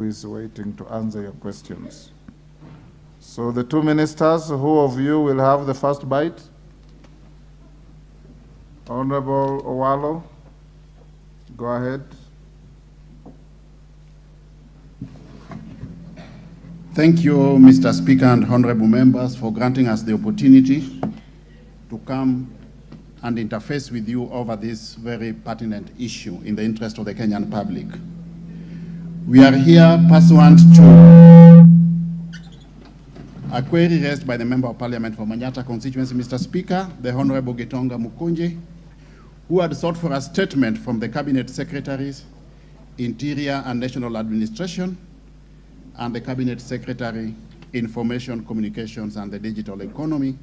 who is waiting to answer your questions. So the two ministers, who of you will have the first bite? Honorable OWALO, go ahead. Thank you, Mr. Speaker and honorable members, for granting us the opportunity to come and interface with you over this very pertinent issue in the interest of the Kenyan public. We are here pursuant to a query raised by the Member of Parliament for Manyata constituency, Mr. Speaker, the Honorable Gitonga Mukunji, who had sought for a statement from the Cabinet Secretaries, Interior and National Administration, and the Cabinet Secretary, Information, Communications and the Digital Economy,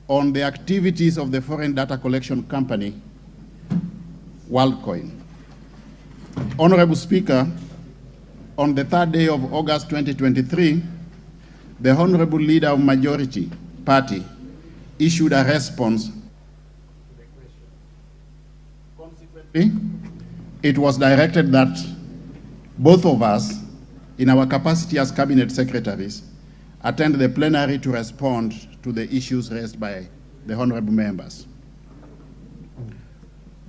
on the activities of the foreign data collection company, WorldCoin. Honorable Speaker, on the 3rd day of August 2023, the Honorable Leader of Majority Party issued a response to the question. Consequently, it was directed that both of us, in our capacity as Cabinet Secretaries, attend the plenary to respond to the issues raised by the honorable members.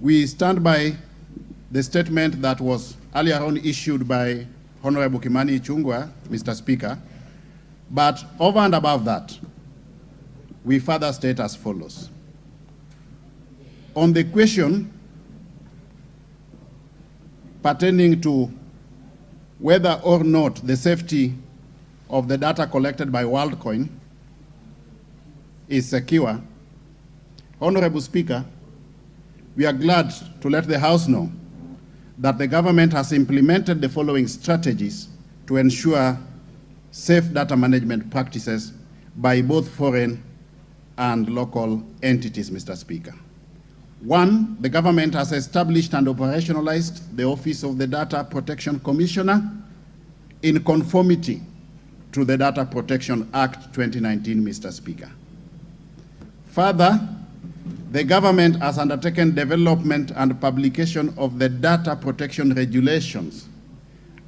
We stand by the statement that was earlier on issued by Honorable Kimani Ichung'wah, Mr. Speaker, but over and above that, we further state as follows. On the question pertaining to whether or not the safety of the data collected by WorldCoin is secure, Honorable Speaker, we are glad to let the House know that the government has implemented the following strategies to ensure safe data management practices by both foreign and local entities, Mr. Speaker. One, the government has established and operationalized the Office of the Data Protection Commissioner in conformity to the Data Protection Act 2019, Mr. Speaker. Further, the government has undertaken development and publication of the data protection regulations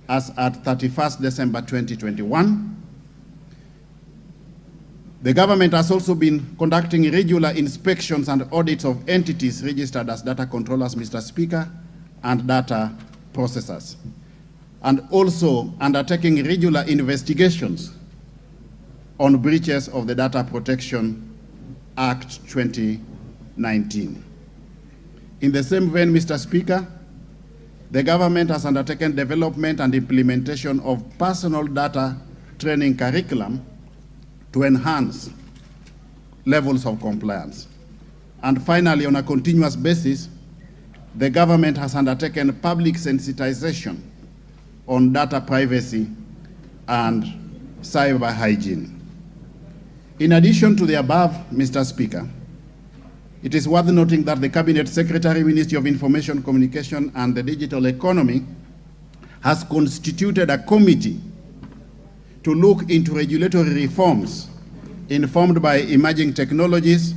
as at 31st December 2021. The government has also been conducting regular inspections and audits of entities registered as data controllers, Mr. Speaker, and data processors, and also undertaking regular investigations on breaches of the Data Protection Act 2019. In the same vein, Mr. Speaker, the government has undertaken development and implementation of personal data training curriculum to enhance levels of compliance. And finally, on a continuous basis, the government has undertaken public sensitization on data privacy and cyber hygiene. In addition to the above, Mr. Speaker, it is worth noting that the Cabinet Secretary, Ministry of Information, Communication and the Digital Economy has constituted a committee to look into regulatory reforms informed by emerging technologies,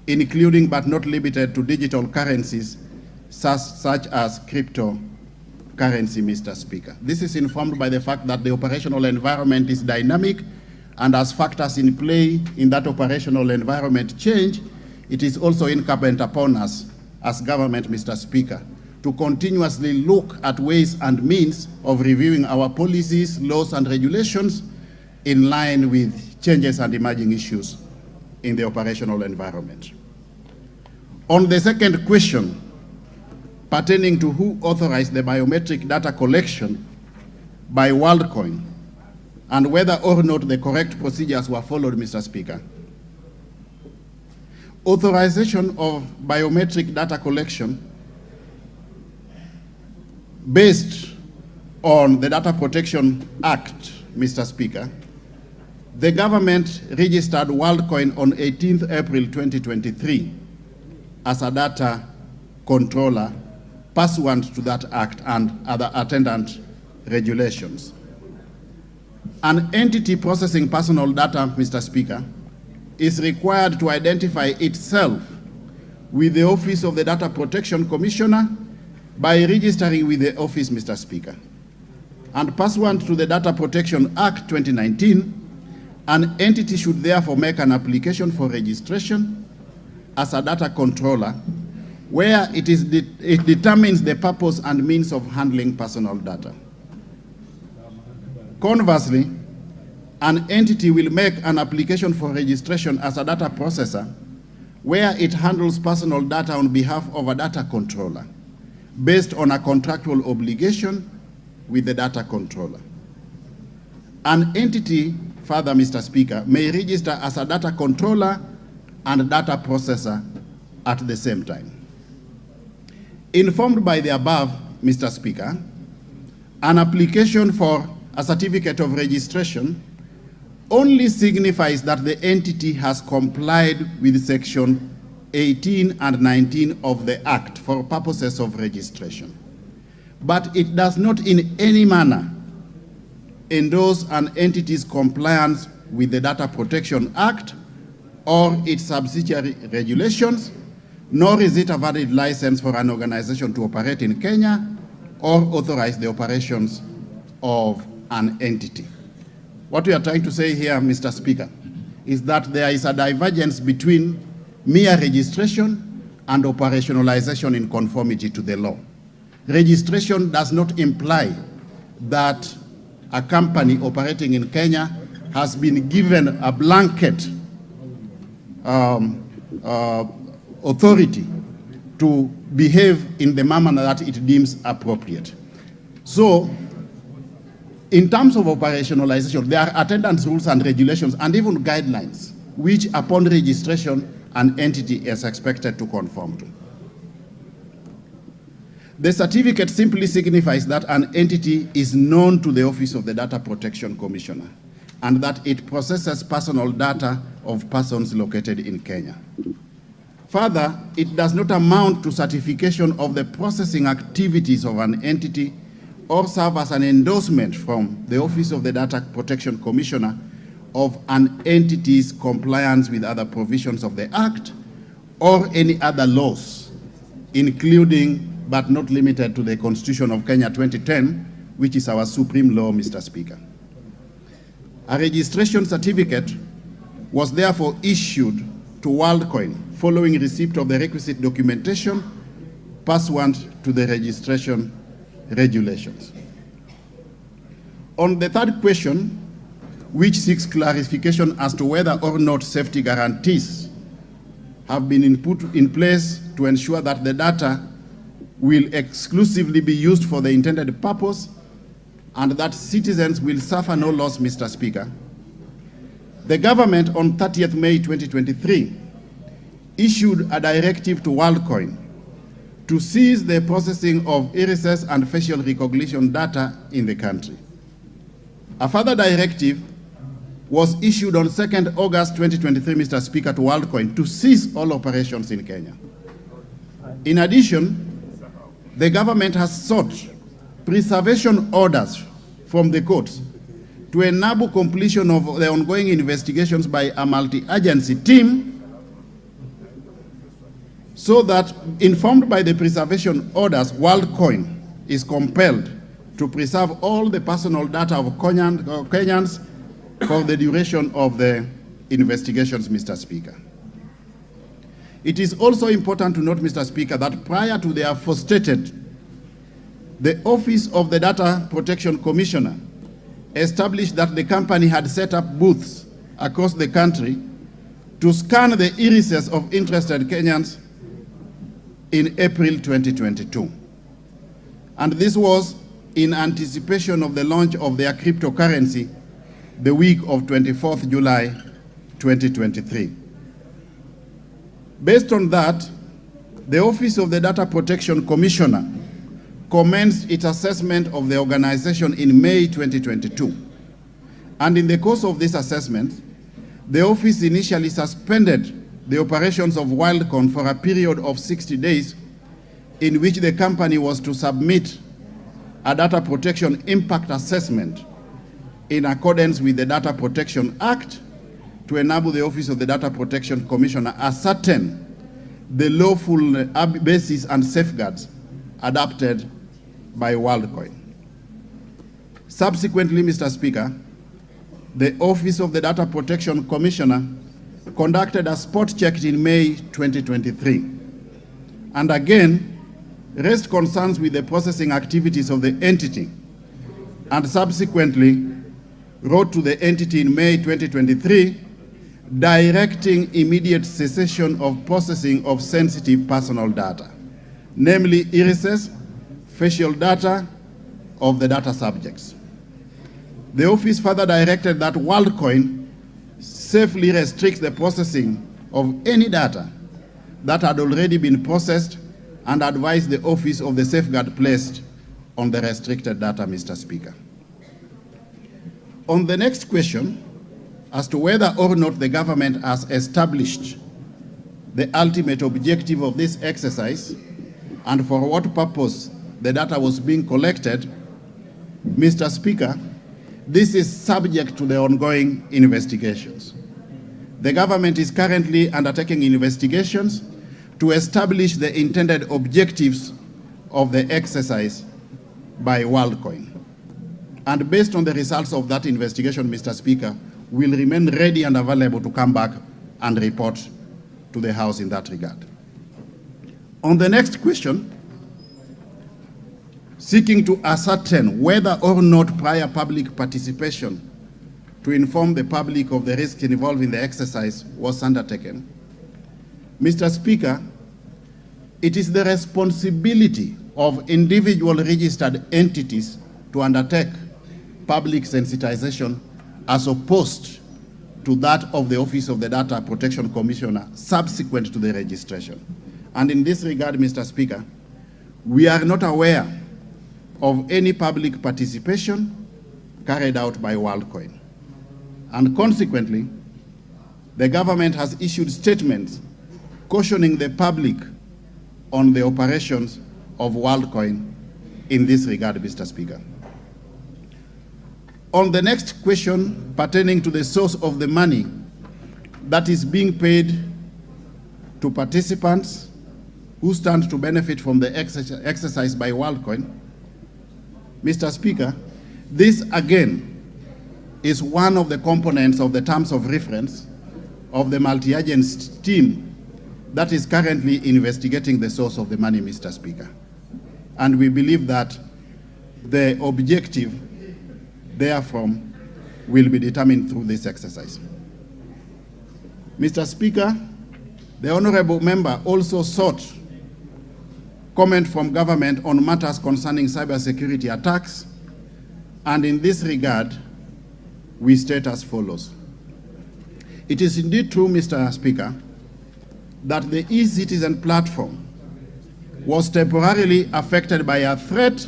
including but not limited to digital currencies such as cryptocurrency, Mr. Speaker. This is informed by the fact that the operational environment is dynamic, and as factors in play in that operational environment change, it is also incumbent upon us as government, Mr. Speaker, to continuously look at ways and means of reviewing our policies, laws, and regulations in line with changes and emerging issues in the operational environment. On the second question, pertaining to who authorized the biometric data collection by WorldCoin and whether or not the correct procedures were followed, Mr. Speaker, authorization of biometric data collection based on the Data Protection Act, Mr. Speaker, the government registered WorldCoin on 18th April 2023 as a data controller pursuant to that act and other attendant regulations. An entity processing personal data, Mr. Speaker, is required to identify itself with the Office of the Data Protection Commissioner by registering with the office, Mr. Speaker. and pursuant to the Data Protection Act 2019, an entity should therefore make an application for registration as a data controller where it determines the purpose and means of handling personal data. Conversely, an entity will make an application for registration as a data processor where it handles personal data on behalf of a data controller based on a contractual obligation with the data controller. An entity, further, Mr. Speaker, may register as a data controller and data processor at the same time. Informed by the above, Mr. Speaker, an application for a certificate of registration only signifies that the entity has complied with Section 18 and 19 of the Act for purposes of registration. But it does not in any manner endorse an entity's compliance with the Data Protection Act or its subsidiary regulations, nor is it a valid license for an organization to operate in Kenya or authorize the operations of an entity. What we are trying to say here, Mr. Speaker, is that there is a divergence between mere registration and operationalization in conformity to the law. Registration does not imply that a company operating in Kenya has been given a blanket authority to behave in the manner that it deems appropriate. So, in terms of operationalization, there are attendance rules and regulations and even guidelines, which upon registration, an entity is expected to conform to. The certificate simply signifies that an entity is known to the Office of the Data Protection Commissioner and that it processes personal data of persons located in Kenya. Further, it does not amount to certification of the processing activities of an entity or serve as an endorsement from the Office of the Data Protection Commissioner of an entity's compliance with other provisions of the Act or any other laws, including but not limited to the Constitution of Kenya 2010, which is our supreme law, Mr. Speaker. A registration certificate was therefore issued to WorldCoin following receipt of the requisite documentation pursuant to the registration regulations. On the third question, which seeks clarification as to whether or not safety guarantees have been put in place to ensure that the data will exclusively be used for the intended purpose and that citizens will suffer no loss, Mr. Speaker, the government on 30th May 2023 issued a directive to WorldCoin to cease the processing of irises and facial recognition data in the country. A further directive was issued on 2nd August 2023, Mr. Speaker, to WorldCoin to cease all operations in Kenya. In addition, the government has sought preservation orders from the courts to enable completion of the ongoing investigations by a multi-agency team so that, informed by the preservation orders, WorldCoin is compelled to preserve all the personal data of Kenyans for the duration of the investigations, Mr. Speaker. It is also important to note, Mr. Speaker, that prior to the aforestated, the Office of the Data Protection Commissioner established that the company had set up booths across the country to scan the irises of interested Kenyans in April 2022. And this was in anticipation of the launch of their cryptocurrency the week of 24th July 2023. Based on that, the Office of the Data Protection Commissioner commenced its assessment of the organization in May 2022. And in the course of this assessment, the office initially suspended the operations of WorldCoin for a period of 60 days in which the company was to submit a data protection impact assessment in accordance with the Data Protection Act to enable the Office of the Data Protection Commissioner ascertain the lawful basis and safeguards adopted by WorldCoin. Subsequently, Mr. Speaker, the Office of the Data Protection Commissioner conducted a spot check in May 2023, and again raised concerns with the processing activities of the entity, and subsequently wrote to the entity in May 2023 directing immediate cessation of processing of sensitive personal data, namely irises, facial data of the data subjects. The office further directed that WorldCoin safely restricts the processing of any data that had already been processed and advised the office of the safeguard placed on the restricted data, Mr. Speaker. On the next question, as to whether or not the government has established the ultimate objective of this exercise and for what purpose the data was being collected, Mr. Speaker, this is subject to the ongoing investigations. The government is currently undertaking investigations to establish the intended objectives of the exercise by WorldCoin. And based on the results of that investigation, Mr. Speaker, we'll remain ready and available to come back and report to the House in that regard. On the next question, seeking to ascertain whether or not prior public participation to inform the public of the risks involved in the exercise was undertaken, Mr. Speaker, it is the responsibility of individual registered entities to undertake public sensitization as opposed to that of the Office of the Data Protection Commissioner subsequent to the registration. And in this regard, Mr. Speaker, we are not aware of any public participation carried out by WorldCoin. And consequently, the government has issued statements cautioning the public on the operations of WorldCoin in this regard, Mr. Speaker. On the next question pertaining to the source of the money that is being paid to participants who stand to benefit from the exercise by WorldCoin, Mr. Speaker, this again is one of the components of the terms of reference of the multi-agency team that is currently investigating the source of the money, Mr. Speaker. And we believe that the objective therefrom will be determined through this exercise. Mr. Speaker, the honorable member also sought comment from government on matters concerning cybersecurity attacks, and in this regard, we state as follows. It is indeed true, Mr. Speaker, that the e-citizen platform was temporarily affected by a threat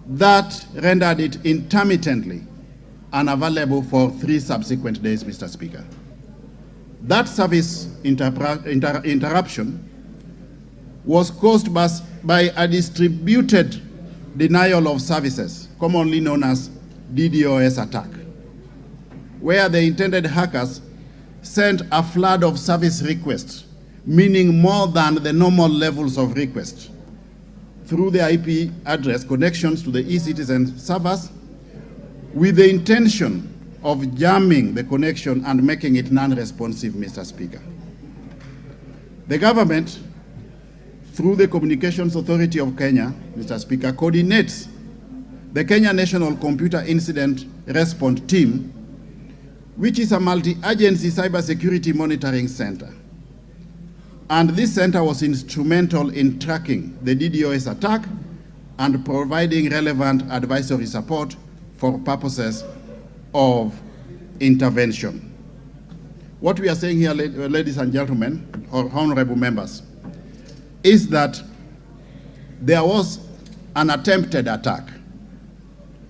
that rendered it intermittently unavailable for 3 subsequent days, Mr. Speaker. That service interruption was caused by a distributed denial of services, commonly known as DDoS attack, where the intended hackers sent a flood of service requests, meaning more than the normal levels of requests, through the IP address connections to the e-citizen servers with the intention of jamming the connection and making it non-responsive, Mr. Speaker. The government, through the Communications Authority of Kenya, Mr. Speaker, coordinates the Kenya National Computer Incident Response Team, which is a multi-agency cybersecurity monitoring center. And this center was instrumental in tracking the DDoS attack and providing relevant advisory support for purposes of intervention. What we are saying here, ladies and gentlemen, or honorable members, is that there was an attempted attack,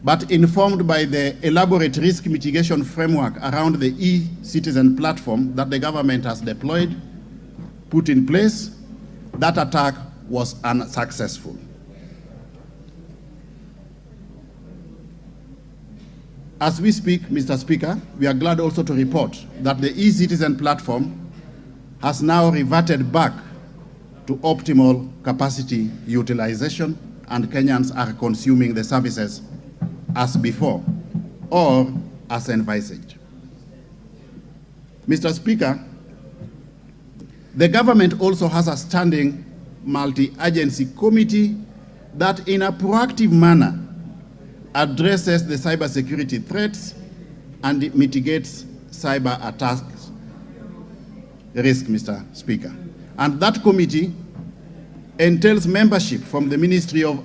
but informed by the elaborate risk mitigation framework around the e-citizen platform that the government has deployed, put in place, that attack was unsuccessful. As we speak, Mr. Speaker, we are glad also to report that the e-citizen platform has now reverted back to optimal capacity utilization, and Kenyans are consuming the services as before or as envisaged. Mr. Speaker, the government also has a standing multi-agency committee that in a proactive manner addresses the cybersecurity threats and mitigates cyber attacks risk, Mr. Speaker. And that committee entails membership from the Ministry of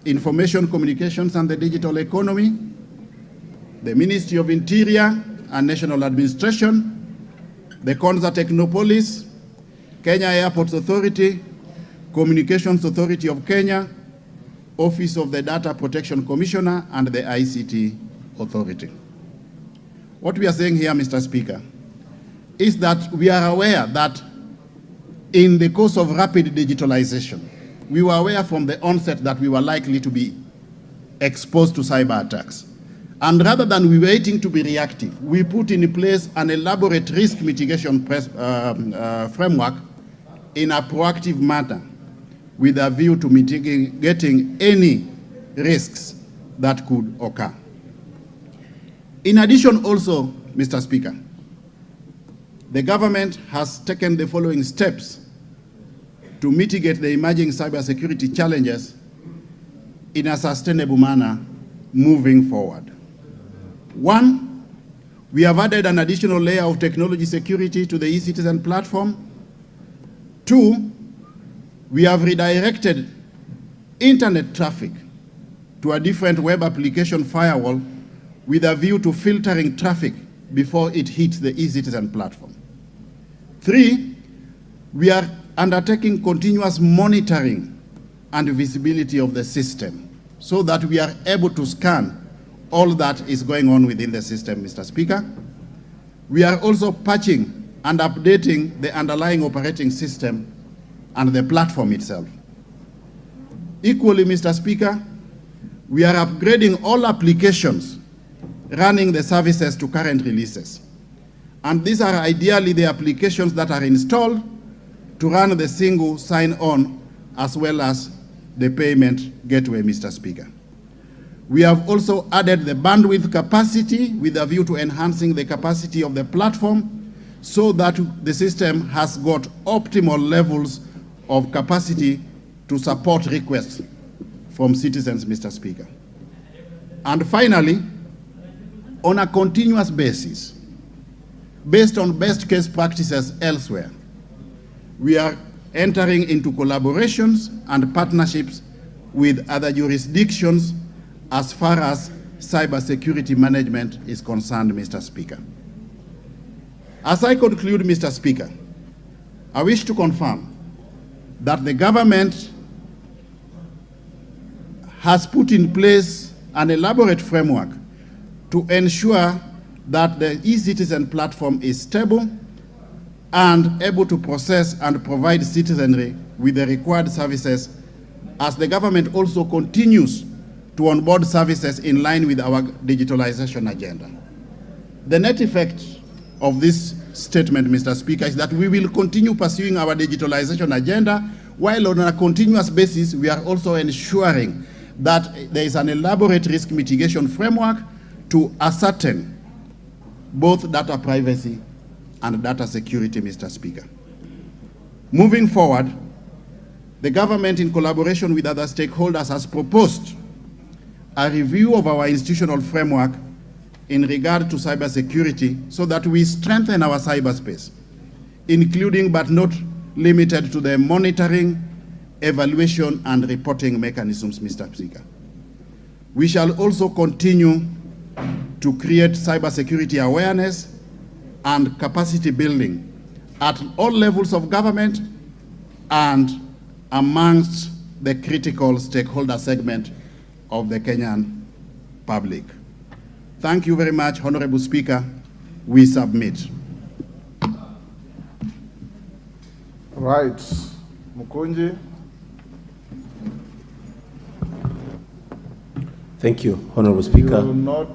Information, Communications and the Digital Economy, the Ministry of Interior and National Administration, the Konza Technopolis, Kenya Airports Authority, Communications Authority of Kenya, Office of the Data Protection Commissioner, and the ICT Authority. What we are saying here, Mr. Speaker, is that we are aware that in the course of rapid digitalization, we were aware from the onset that we were likely to be exposed to cyber attacks. And rather than waiting to be reactive, we put in place an elaborate risk mitigation framework in a proactive manner with a view to mitigating any risks that could occur. In addition also, Mr. Speaker, the government has taken the following steps to mitigate the emerging cybersecurity challenges in a sustainable manner moving forward. One, we have added an additional layer of technology security to the e-citizen platform. Two, we have redirected internet traffic to a different web application firewall with a view to filtering traffic before it hits the e-citizen platform. Three, we are undertaking continuous monitoring and visibility of the system so that we are able to scan all that is going on within the system, Mr. Speaker. We are also patching and updating the underlying operating system and the platform itself. Equally, Mr. Speaker, we are upgrading all applications running the services to current releases. And these are ideally the applications that are installed to run the single sign-on as well as the payment gateway, Mr. Speaker. We have also added the bandwidth capacity with a view to enhancing the capacity of the platform so that the system has got optimal levels of capacity to support requests from citizens, Mr. Speaker. And finally, on a continuous basis, based on best case practices elsewhere, we are entering into collaborations and partnerships with other jurisdictions as far as cybersecurity management is concerned, Mr. Speaker. As I conclude, Mr. Speaker, I wish to confirm that the government has put in place an elaborate framework to ensure that the e-citizen platform is stable and able to process and provide citizenry with the required services as the government also continues to onboard services in line with our digitalization agenda. The net effect of this statement, Mr. Speaker, is that we will continue pursuing our digitalization agenda while on a continuous basis we are also ensuring that there is an elaborate risk mitigation framework to ascertain both data privacy and data security, Mr. Speaker. Moving forward, the government in collaboration with other stakeholders has proposed a review of our institutional framework in regard to cybersecurity so that we strengthen our cyberspace, including but not limited to the monitoring, evaluation, and reporting mechanisms, Mr. Speaker. We shall also continue to create cybersecurity awareness and capacity building at all levels of government and amongst the critical stakeholder segment of the Kenyan public. Thank you very much, Honorable Speaker. We submit. Right. Mukunji. Thank you, Honorable Speaker.